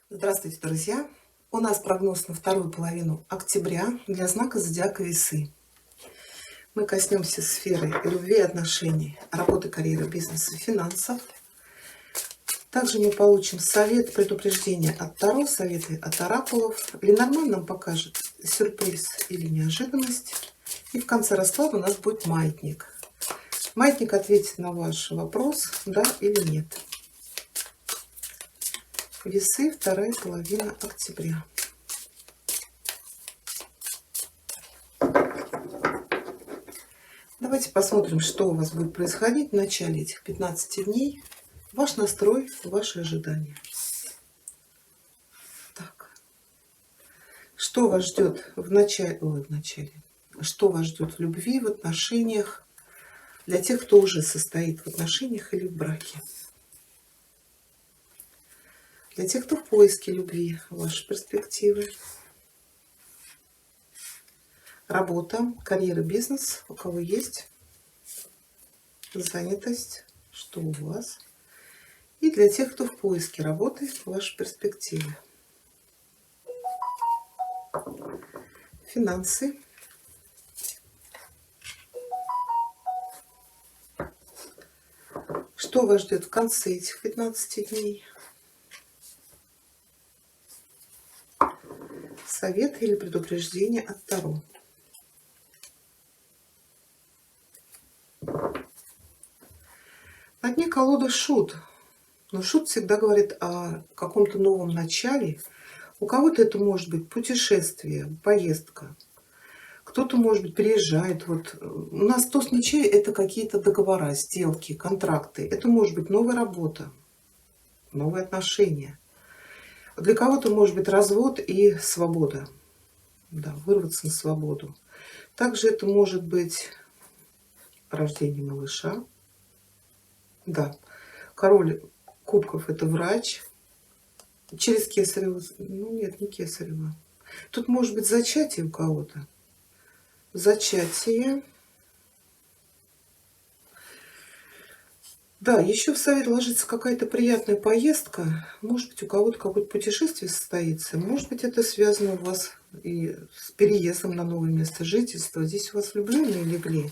Здравствуйте, друзья! У нас прогноз на вторую половину октября для знака зодиака Весы. Мы коснемся сферы любви и отношений, работы, карьеры, бизнеса, финансов. Также мы получим совет, предупреждение от Таро, советы от оракулов. Ленорман нам покажет сюрприз или неожиданность. И в конце расклада у нас будет маятник. Маятник ответит на ваш вопрос, да или нет. Весы, вторая половина октября. Давайте посмотрим, что у вас будет происходить в начале этих 15 дней. Ваш настрой, ваши ожидания. Так. Что вас ждет в начале? Что вас ждет в любви, в отношениях? Для тех, кто уже состоит в отношениях или в браке. Для тех, кто в поиске любви, ваши перспективы. Работа, карьера, бизнес, у кого есть занятость, что у вас. И для тех, кто в поиске работы, ваши перспективы. Финансы. Что вас ждет в конце этих 15 дней? Совет или предупреждение от Таро. На дне колоды шут. Но шут всегда говорит о каком-то новом начале. У кого-то это может быть путешествие, поездка. Кто-то, может быть, переезжает. Вот у нас туз мечей — это какие-то договора, сделки, контракты. Это может быть новая работа, новые отношения. Для кого-то может быть развод и свобода. Да, вырваться на свободу. Также это может быть рождение малыша. Да, король кубков — это врач. Через кесарево. Ну нет, не кесарево. Тут может быть зачатие у кого-то. Зачатие. Да, еще в совет ложится какая-то приятная поездка. Может быть, у кого-то какое-то путешествие состоится. Может быть, это связано у вас и с переездом на новое место жительства. Здесь у вас влюбленные легли.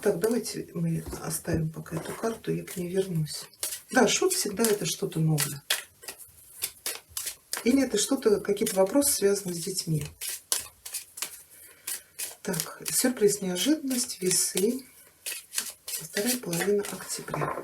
Так, давайте мы оставим пока эту карту, я к ней вернусь. Да, шут всегда это что-то новое. Или это что-то, какие-то вопросы, связанные с детьми. Так, сюрприз, неожиданность, весы. Вторая половина октября.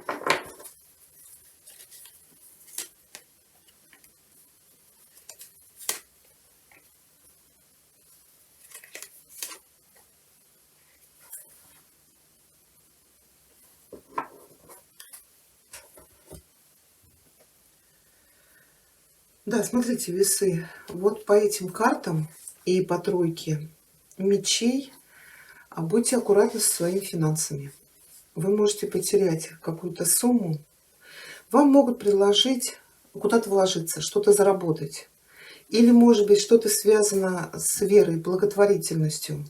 Да, смотрите, весы. Вот по этим картам и по тройке мечей будьте аккуратны со своими финансами. Вы можете потерять какую-то сумму. Вам могут предложить куда-то вложиться, что-то заработать. Или, может быть, что-то связано с верой, благотворительностью.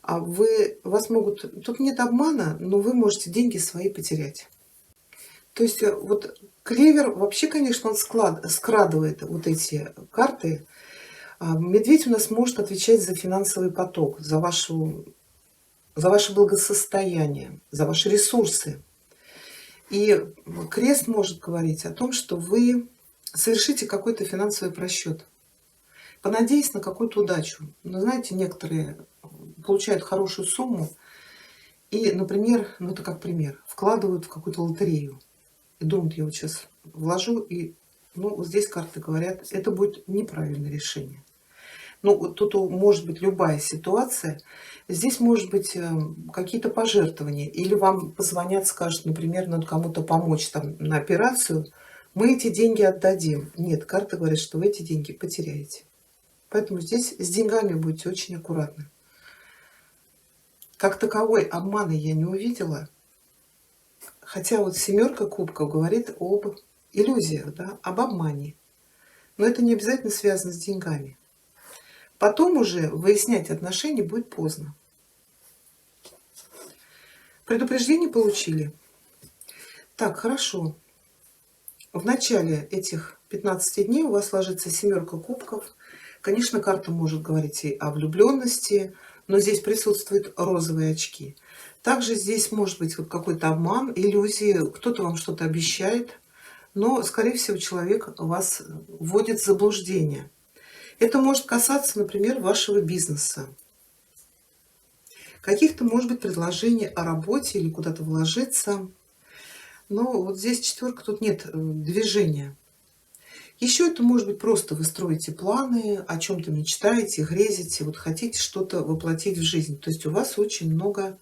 Вас могут... Тут нет обмана, но вы можете деньги свои потерять. То есть вот клевер вообще, конечно, он скрадывает вот эти карты. Медведь у нас может отвечать за финансовый поток, за ваше благосостояние, за ваши ресурсы. И крест может говорить о том, что вы совершите какой-то финансовый просчет, понадеясь на какую-то удачу. Но знаете, некоторые получают хорошую сумму и, например, ну это как пример, вкладывают в какую-то лотерею. И думают, я вот сейчас вложу, и ну, вот здесь карты говорят, это будет неправильное решение. Ну, тут может быть любая ситуация. Здесь может быть какие-то пожертвования. Или вам позвонят, скажут, например, надо кому-то помочь там, на операцию. Мы эти деньги отдадим. Нет, карта говорит, что вы эти деньги потеряете. Поэтому здесь с деньгами будьте очень аккуратны. Как таковой обмана я не увидела. Хотя вот семерка кубков говорит об иллюзиях, да, об обмане. Но это не обязательно связано с деньгами. Потом уже выяснять отношения будет поздно. Предупреждение получили. Так, хорошо. В начале этих 15 дней у вас ложится семерка кубков. Конечно, карта может говорить и о влюбленности, но здесь присутствуют розовые очки. Также здесь может быть вот какой-то обман, иллюзии, кто-то вам что-то обещает, но, скорее всего, человек вас вводит в заблуждение. Это может касаться, например, вашего бизнеса, каких-то, может быть, предложений о работе или куда-то вложиться. Но вот здесь четверка, тут нет движения. Еще это может быть просто вы строите планы, о чем-то мечтаете, грезите, вот хотите что-то воплотить в жизнь. То есть у вас очень много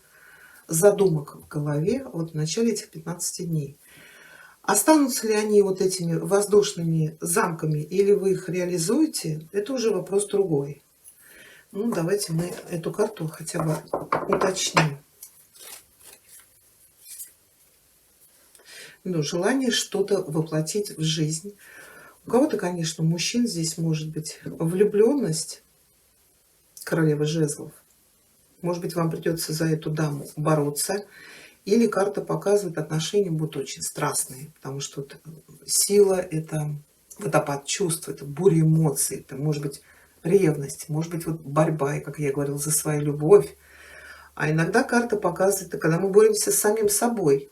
задумок в голове вот в начале этих 15 дней. Останутся ли они вот этими воздушными замками или вы их реализуете, это уже вопрос другой. Ну, давайте мы эту карту хотя бы уточним. Ну, желание что-то воплотить в жизнь. У кого-то, конечно, мужчин здесь может быть влюбленность, королева жезлов. Может быть, вам придется за эту даму бороться. Или карта показывает, отношения будут очень страстные, потому что вот сила — это водопад чувств, это буря эмоций, это может быть ревность, может быть вот борьба, и, как я говорила, за свою любовь. А иногда карта показывает, когда мы боремся с самим собой,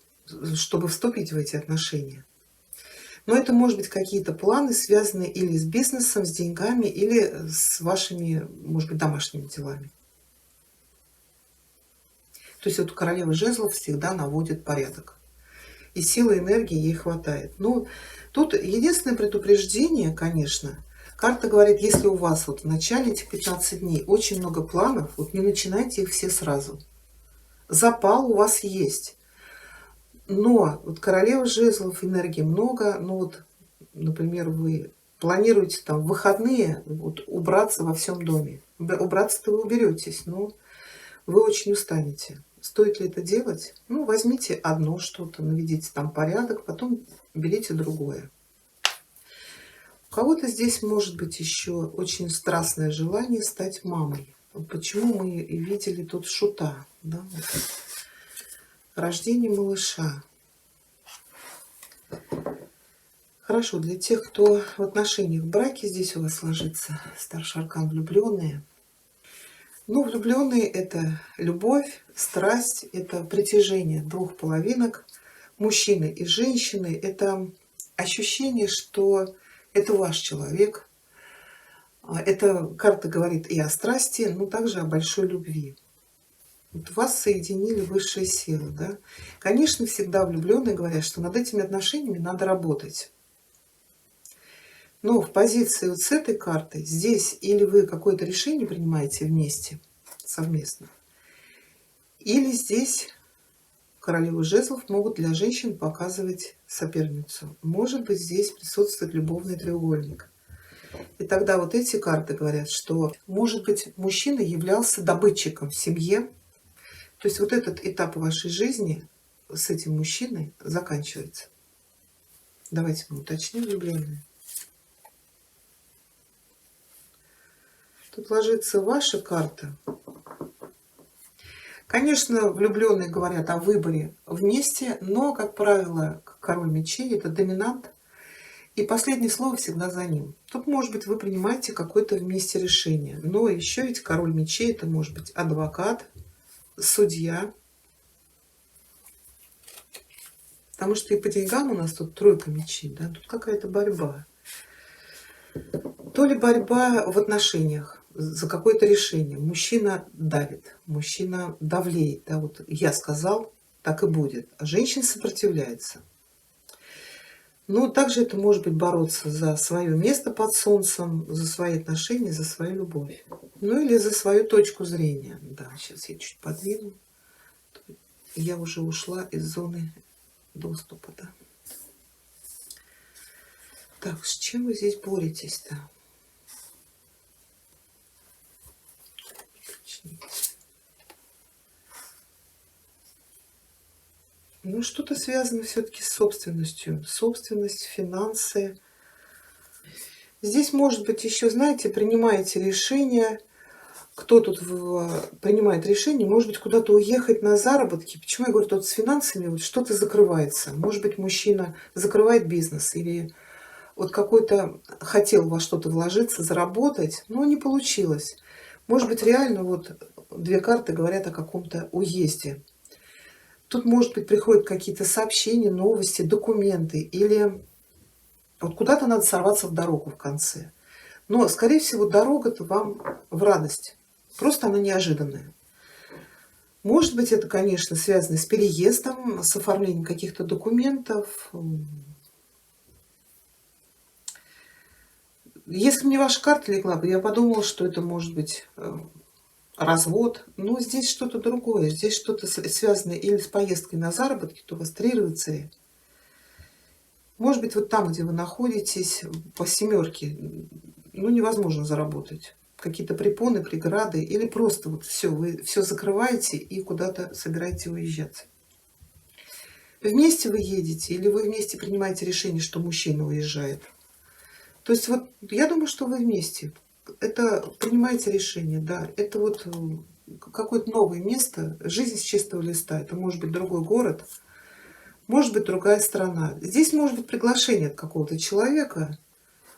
чтобы вступить в эти отношения. Но это может быть какие-то планы, связанные или с бизнесом, с деньгами, или с вашими, может быть, домашними делами. То есть вот королева жезлов всегда наводит порядок. И силы, энергии ей хватает. Но тут единственное предупреждение, конечно, карта говорит, если у вас вот в начале этих 15 дней очень много планов, вот не начинайте их все сразу. Запал у вас есть. Но вот королева жезлов, энергии много. Ну вот, например, вы планируете там в выходные вот убраться во всем доме. Убраться-то вы уберетесь, но вы очень устанете. Стоит ли это делать? Ну, возьмите одно что-то, наведите там порядок, потом берите другое. У кого-то здесь может быть еще очень страстное желание стать мамой. Почему мы и видели тут шута? Да? Вот. Рождение малыша. Хорошо, для тех, кто в отношениях в браке, здесь у вас ложится старший аркан влюбленные. Ну, влюбленные — это любовь, страсть, это притяжение двух половинок, мужчины и женщины. Это ощущение, что это ваш человек. Эта карта говорит и о страсти, но также о большой любви. Вот вас соединили высшие силы. Да? Конечно, всегда влюбленные говорят, что над этими отношениями надо работать. Но в позиции вот с этой картой здесь или вы какое-то решение принимаете вместе, совместно, или здесь королевы жезлов могут для женщин показывать соперницу. Может быть, здесь присутствует любовный треугольник. И тогда вот эти карты говорят, что, может быть, мужчина являлся добытчиком в семье. То есть вот этот этап вашей жизни с этим мужчиной заканчивается. Давайте мы уточним влюбленные. Тут ложится ваша карта. Конечно, влюбленные говорят о выборе вместе, но, как правило, король мечей — это доминант, и последнее слово всегда за ним. Тут, может быть, вы принимаете какое-то вместе решение, но еще ведь король мечей — это может быть адвокат, судья, потому что и по деньгам у нас тут тройка мечей, да? Тут какая-то борьба. То ли борьба в отношениях за какое-то решение. Мужчина давит, мужчина давлеет. Да, вот я сказал, так и будет. А женщина сопротивляется. Но также это может быть бороться за свое место под солнцем, за свои отношения, за свою любовь. Ну или за свою точку зрения. Да, сейчас я чуть подвину. Я уже ушла из зоны доступа. Да. Так, с чем вы здесь боретесь-то? Ну, что-то связано все-таки с собственностью. Собственность, финансы. Здесь, может быть, еще, знаете, принимаете решение. Кто тут принимает решение? Может быть, куда-то уехать на заработки. Почему я говорю, тут с финансами вот что-то закрывается. Может быть, мужчина закрывает бизнес или Вот какой-то хотел во что-то вложиться, заработать, но не получилось. Может быть, реально вот 2 карты говорят о каком-то уезде. Тут, может быть, приходят какие-то сообщения, новости, документы или вот куда-то надо сорваться в дорогу в конце. Но, скорее всего, дорога-то вам в радость. Просто она неожиданная. Может быть, это, конечно, связано с переездом, с оформлением каких-то документов. Если мне ваша карта легла бы, я подумала, что это может быть развод. Но здесь что-то другое. Здесь что-то связанное или с поездкой на заработки, то у вас 3 рыцаря. Может быть, вот там, где вы находитесь, по семерке, ну, невозможно заработать. Какие-то препоны, преграды, или просто вот все, вы все закрываете и куда-то собираете уезжать. Вместе вы едете, или вы вместе принимаете решение, что мужчина уезжает. То есть вот я думаю, что вы вместе. Это принимаете решение, да. Это вот какое-то новое место, жизнь с чистого листа. Это может быть другой город, может быть другая страна. Здесь может быть приглашение от какого-то человека.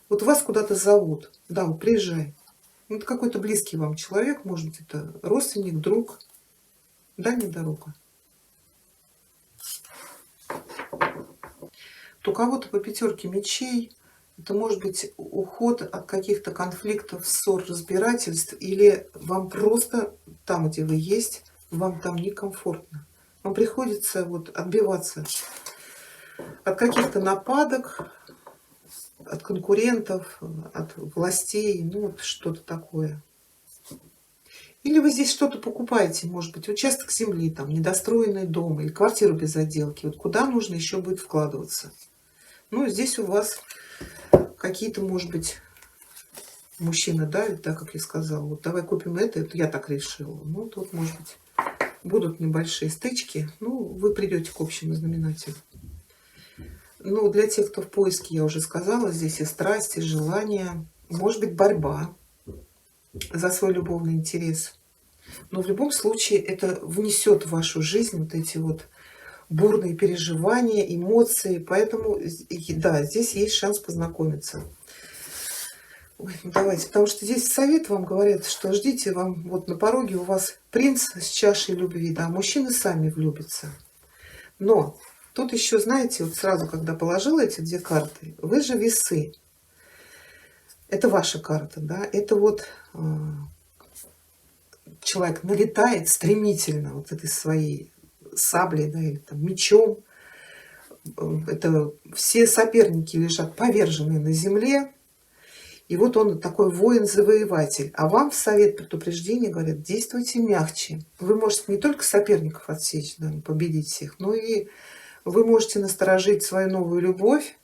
Вот вас куда-то зовут. Да, вот приезжай. Ну, это какой-то близкий вам человек, может быть, это родственник, друг, дальняя дорога. То у кого-то по 5 мечей это может быть уход от каких-то конфликтов, ссор, разбирательств, или вам просто там, где вы есть, вам там некомфортно. Вам приходится вот отбиваться от каких-то нападок, от конкурентов, от властей, ну вот что-то такое. Или вы здесь что-то покупаете, может быть, участок земли, там, недостроенный дом или квартиру без отделки. Вот куда нужно еще будет вкладываться? Ну, здесь у вас какие-то, может быть, мужчина давит, да, как я сказала. Вот давай купим это я так решила. Ну, тут, может быть, будут небольшие стычки. Ну, вы придете к общему знаменателю. Ну, для тех, кто в поиске, я уже сказала, здесь и страсть, и желание. Может быть, борьба за свой любовный интерес. Но в любом случае это внесет в вашу жизнь вот эти вот бурные переживания, эмоции. Поэтому, да, здесь есть шанс познакомиться. Ой, ну давайте, потому что здесь совет вам говорят, что ждите, вам вот на пороге у вас принц с чашей любви, да, мужчины сами влюбятся. Но тут еще, знаете, вот сразу, когда положила эти 2 карты, вы же весы. Это ваша карта, да, это вот человек налетает стремительно вот этой своей саблей, да, или там мечом. Это все соперники лежат поверженные на земле. И вот он такой воин-завоеватель. А вам в совет предупреждения говорят, действуйте мягче. Вы можете не только соперников отсечь, да, победить всех, но и вы можете насторожить свою новую любовь.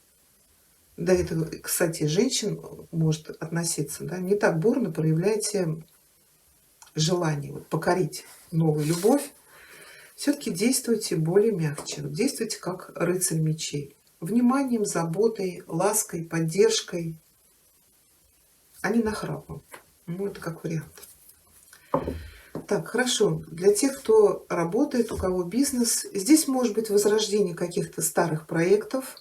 Да, это, кстати, женщин может относиться. Да, не так бурно проявляйте желание вот, покорить новую любовь. Все-таки действуйте более мягче. Действуйте как рыцарь мечей. Вниманием, заботой, лаской, поддержкой, а не нахрапом. Ну, это как вариант. Так, хорошо. Для тех, кто работает, у кого бизнес, здесь может быть возрождение каких-то старых проектов.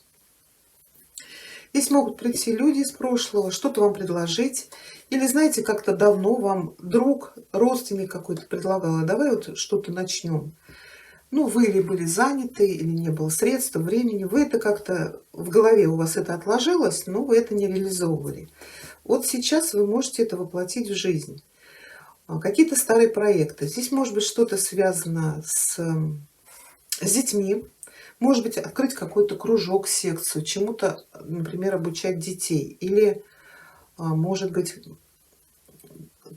Здесь могут прийти люди из прошлого, что-то вам предложить. Или, знаете, как-то давно вам друг, родственник какой-то предлагал, а давай вот что-то начнем. Ну, вы или были заняты, или не было средств, времени. Вы это как-то в голове у вас это отложилось, но вы это не реализовывали. Вот сейчас вы можете это воплотить в жизнь. Какие-то старые проекты. Здесь может быть что-то связано с детьми. Может быть, открыть какой-то кружок, секцию, чему-то, например, обучать детей. Или, может быть,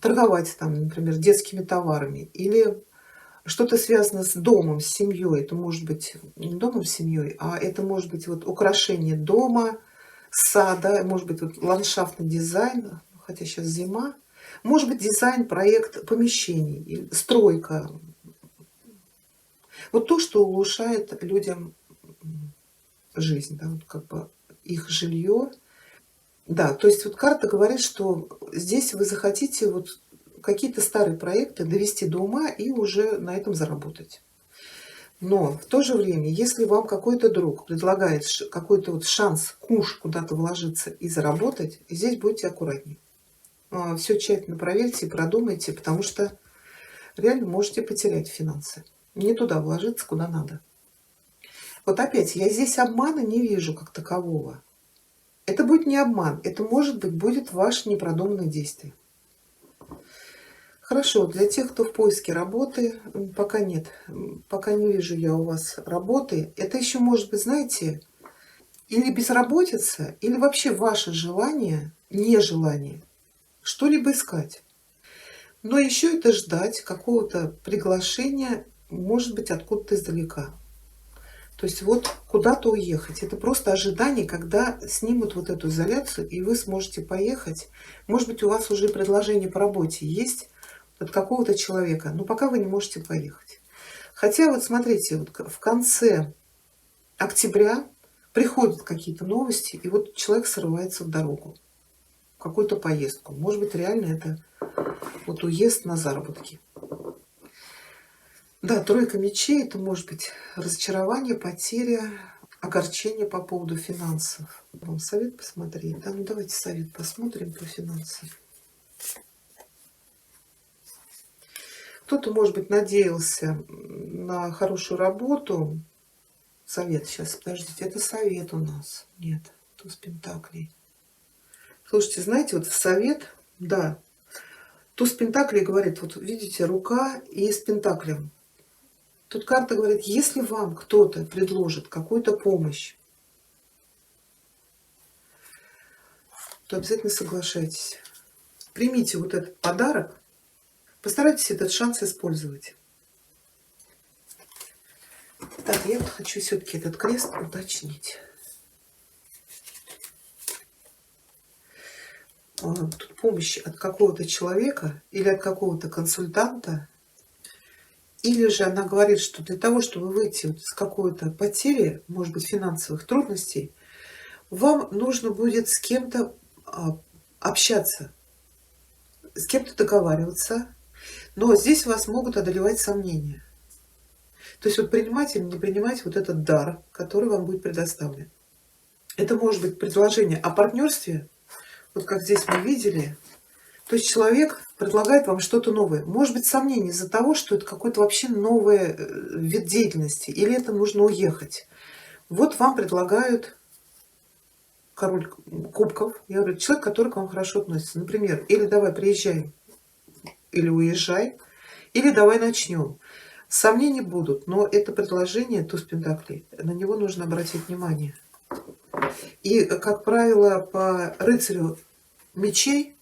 торговать там, например, детскими товарами. Или что-то связано с домом, с семьей. Это может быть не домом, с семьей, а это может быть вот украшение дома, сада, может быть, вот ландшафтный дизайн, хотя сейчас зима. Может быть, дизайн, проект помещений, стройка. Вот то, что улучшает людям жизнь, да, вот как бы их жилье. Да, то есть вот карта говорит, что здесь вы захотите вот какие-то старые проекты довести до ума и уже на этом заработать. Но в то же время, если вам какой-то друг предлагает какой-то вот шанс, куш куда-то вложиться и заработать, здесь будьте аккуратнее. Все тщательно проверьте и продумайте, потому что реально можете потерять финансы. Не туда вложиться, куда надо. Вот опять, я здесь обмана не вижу как такового. Это будет не обман, это, может быть, будет ваше непродуманное действие. Хорошо, для тех, кто в поиске работы, пока нет, пока не вижу я у вас работы. Это еще может быть, знаете, или безработица, или вообще ваше желание, нежелание что-либо искать. Но еще это ждать какого-то приглашения, может быть, откуда-то издалека. То есть вот куда-то уехать. Это просто ожидание, когда снимут вот эту изоляцию, и вы сможете поехать. Может быть, у вас уже предложение по работе есть от какого-то человека, но пока вы не можете поехать. Хотя вот смотрите, вот в конце октября приходят какие-то новости, и вот человек срывается в дорогу, в какую-то поездку. Может быть, реально это вот уезд на заработки. Да, тройка мечей — это может быть разочарование, потеря, огорчение по поводу финансов. Вам совет посмотреть? Да, ну давайте совет посмотрим по финансам. Кто-то, может быть, надеялся на хорошую работу. Совет, сейчас, подождите, это совет у нас. Нет, туз пентаклей. Слушайте, знаете, вот в совет, да, туз пентаклей говорит, вот видите, рука и с пентаклем. Тут карта говорит, если вам кто-то предложит какую-то помощь, то обязательно соглашайтесь. Примите вот этот подарок, постарайтесь этот шанс использовать. Так, я вот хочу все-таки этот крест уточнить. Тут помощь от какого-то человека или от какого-то консультанта, или же она говорит, что для того, чтобы выйти вот из какой-то потери, может быть, финансовых трудностей, вам нужно будет с кем-то общаться, с кем-то договариваться, но здесь вас могут одолевать сомнения. То есть вот принимать или не принимать вот этот дар, который вам будет предоставлен. Это может быть предложение о партнерстве, вот как здесь мы видели. То есть человек предлагает вам что-то новое. Может быть, сомнение из-за того, что это какой-то вообще новый вид деятельности, или это нужно уехать. Вот вам предлагают король кубков. Я говорю, человек, который к вам хорошо относится. Например, или давай приезжай, или уезжай, или давай начнем. Сомнения будут, но это предложение, туз пентаклей, на него нужно обратить внимание. И, как правило, по рыцарю мечей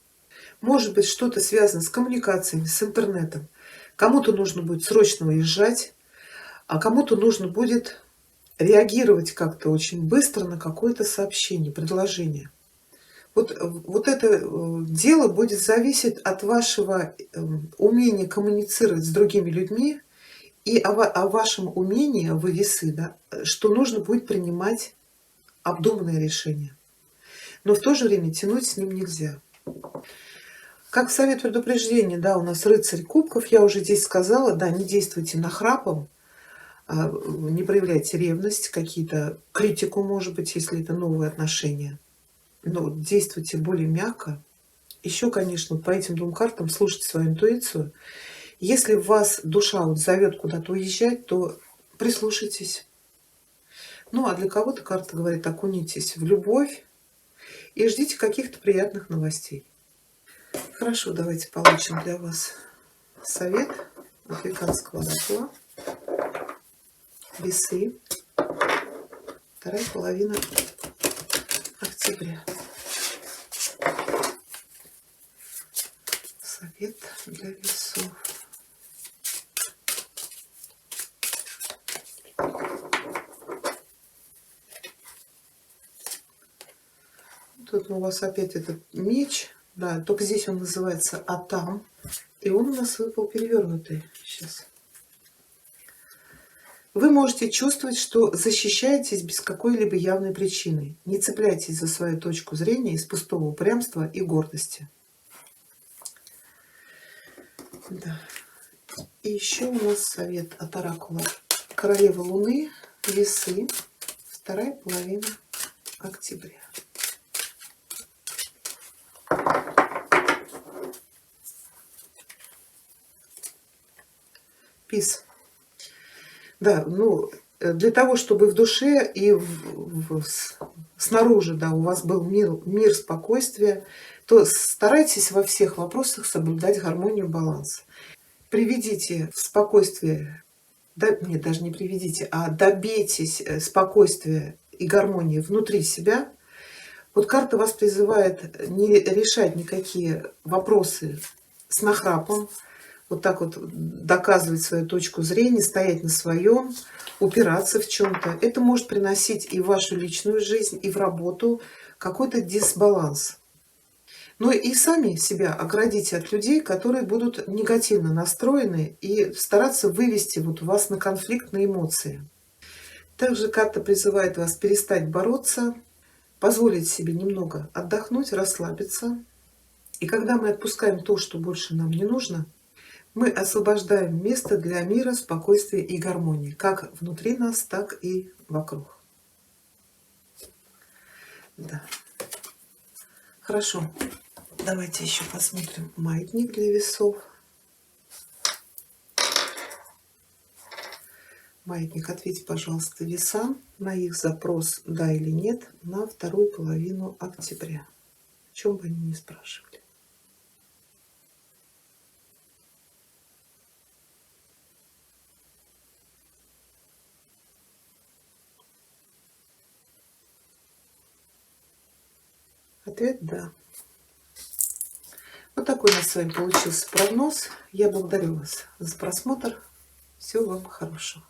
может быть что-то связано с коммуникациями, с интернетом. Кому-то нужно будет срочно уезжать, а кому-то нужно будет реагировать как-то очень быстро на какое-то сообщение, предложение. Вот это дело будет зависеть от вашего умения коммуницировать с другими людьми и о вашем умении, вы весы, да, что нужно будет принимать обдуманное решение. Но в то же время тянуть с ним нельзя. Как совет предупреждения, да, у нас рыцарь кубков, я уже здесь сказала, да, не действуйте нахрапом, не проявляйте ревность, какие-то критику, может быть, если это новые отношения. Но действуйте более мягко. Еще, конечно, по этим двум картам слушайте свою интуицию. Если вас душа вот зовет куда-то уезжать, то прислушайтесь. Ну, а для кого-то карта говорит, окунитесь в любовь и ждите каких-то приятных новостей. Хорошо, давайте получим для вас совет африканского оракула. Весы. Вторая половина октября. Совет для весов. Тут у вас опять этот меч. Да, только здесь он называется Атам. И он у нас выпал перевернутый. Сейчас. Вы можете чувствовать, что защищаетесь без какой-либо явной причины. Не цепляйтесь за свою точку зрения из пустого упрямства и гордости. Да. И еще у нас совет от оракула королева Луны, Весы, вторая половина октября. Пис. Да, ну, для того, чтобы в душе и снаружи, да, у вас был мир, спокойствие, то старайтесь во всех вопросах соблюдать гармонию, баланс. Приведите в спокойствие, да, нет, даже не приведите, а добейтесь спокойствия и гармонии внутри себя. Вот карта вас призывает не решать никакие вопросы с нахрапом, вот так вот доказывать свою точку зрения, стоять на своем, упираться в чем-то. Это может приносить и в вашу личную жизнь, и в работу какой-то дисбаланс. Но и сами себя оградите от людей, которые будут негативно настроены, и стараться вывести вот вас на конфликт, на эмоции. Также карта призывает вас перестать бороться, позволить себе немного отдохнуть, расслабиться. И когда мы отпускаем то, что больше нам не нужно, мы освобождаем место для мира, спокойствия и гармонии, как внутри нас, так и вокруг. Да. Хорошо. Давайте еще посмотрим маятник для весов. Маятник, ответьте, пожалуйста, весам на их запрос «да» или «нет» на вторую половину октября. О чем бы они ни спрашивали. Ответ «да». Вот такой у нас с вами получился прогноз. Я благодарю вас за просмотр. Всего вам хорошего.